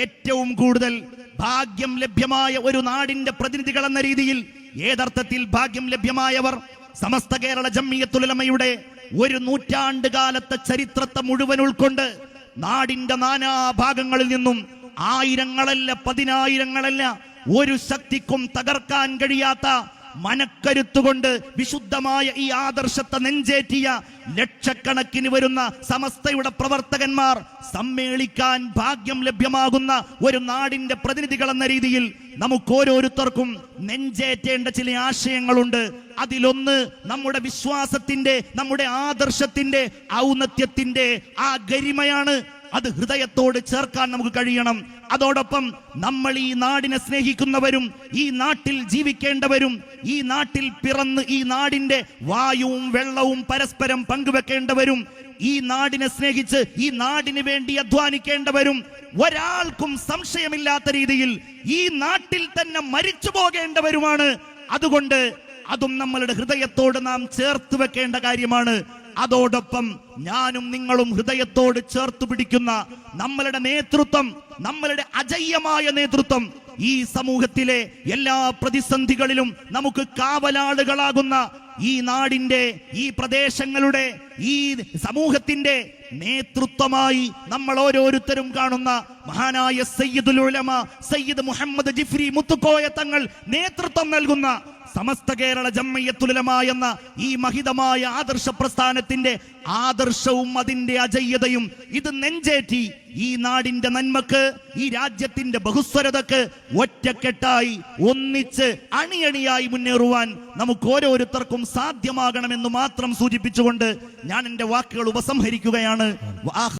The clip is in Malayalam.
ഏറ്റവും കൂടുതൽ ഭാഗ്യം ലഭ്യമായ ഒരു നാടിന്റെ പ്രതിനിധികൾ എന്ന രീതിയിൽ ഏതർത്ഥത്തിൽ ഭാഗ്യം ലഭ്യമായവർ സമസ്ത കേരള ജംഇയ്യത്തുൽ ഉലമയുടെ ഒരു നൂറ്റാണ്ട് കാലത്തെ ചരിത്രത്തെ മുഴുവൻ ഉൾക്കൊണ്ട് നാടിന്റെ നാനാഭാഗങ്ങളിൽ നിന്നും ആയിരങ്ങളല്ല പതിനായിരങ്ങളല്ല ഒരു ശക്തിക്കും തകർക്കാൻ കഴിയാത്ത മനക്കരുത്തുകൊണ്ട് വിശുദ്ധമായ ഈ ആദർശത്തെ നെഞ്ചേറ്റിയ ലക്ഷക്കണക്കിന് വരുന്ന സമസ്തയുടെ പ്രവർത്തകന്മാർ സമ്മേളിക്കാൻ ഭാഗ്യം ലഭ്യമാകുന്ന ഒരു നാടിന്റെ പ്രതിനിധികൾ എന്ന രീതിയിൽ നമുക്ക് ഓരോരുത്തർക്കും നെഞ്ചേറ്റേണ്ട ചില ആശയങ്ങളുണ്ട്. അതിലൊന്ന് നമ്മുടെ വിശ്വാസത്തിന്റെ, നമ്മുടെ ആദർശത്തിന്റെ, ഔന്നത്യത്തിന്റെ ആ ഗരിമയാണ്. അത് ഹൃദയത്തോട് ചേർക്കാൻ നമുക്ക് കഴിയണം. അതോടൊപ്പം നമ്മൾ ഈ നാടിനെ സ്നേഹിക്കുന്നവരും ഈ നാട്ടിൽ ജീവിക്കേണ്ടവരും ഈ നാട്ടിൽ പിറന്ന് ഈ നാടിന്റെ വായുവും വെള്ളവും പരസ്പരം പങ്കുവെക്കേണ്ടവരും ഈ നാടിനെ സ്നേഹിച്ച് ഈ നാടിന് വേണ്ടി അധ്വാനിക്കേണ്ടവരും ഒരാൾക്കും സംശയമില്ലാത്ത രീതിയിൽ ഈ നാട്ടിൽ തന്നെ മരിച്ചു പോകേണ്ടവരുമാണ്. അതുകൊണ്ട് അതും നമ്മളുടെ ഹൃദയത്തോട് നാം ചേർത്ത് വെക്കേണ്ട കാര്യമാണ്. അതോടൊപ്പം ഞാനും നിങ്ങളും ഹൃദയത്തോട് ചേർത്ത് പിടിക്കുന്ന നമ്മളുടെ നേതൃത്വം, നമ്മളുടെ അജയ്യമായ നേതൃത്വം, ഈ സമൂഹത്തിലെ എല്ലാ പ്രതിസന്ധികളിലും നമുക്ക് കാവലാളുകളാകുന്ന ഈ നാടിന്റെ, ഈ പ്രദേശങ്ങളുടെ, ഈ സമൂഹത്തിന്റെ നേതൃത്വമായി നമ്മൾ ഓരോരുത്തരും കാണുന്ന മഹാനായ സയ്യിദുൽ ഉലമ സയ്യിദ് മുഹമ്മദ് ജിഫ്രി മുത്തുക്കോയ തങ്ങൾ നേതൃത്വം നൽകുന്ന സമസ്ത കേരള ജംഇയ്യത്തുൽ ഉലമ എന്ന ഈ മഹിതമായ ആദർശ പ്രസ്ഥാനത്തിന്റെ ആദർശവും അതിന്റെ അജയ്യതയും ഇത് നെഞ്ചേറ്റി ഈ നാടിന്റെ നന്മക്ക്, ഈ രാജ്യത്തിന്റെ ബഹുസ്വരതക്ക് ഒറ്റക്കെട്ടായി ഒന്നിച്ച് അണിയണിയായി മുന്നേറുവാൻ നമുക്ക് ഓരോരുത്തർക്കും സാധ്യമാകണമെന്ന് മാത്രം സൂചിപ്പിച്ചുകൊണ്ട് ഞാൻ എന്റെ വാക്കുകൾ ഉപസംഹരിക്കുകയാണ്.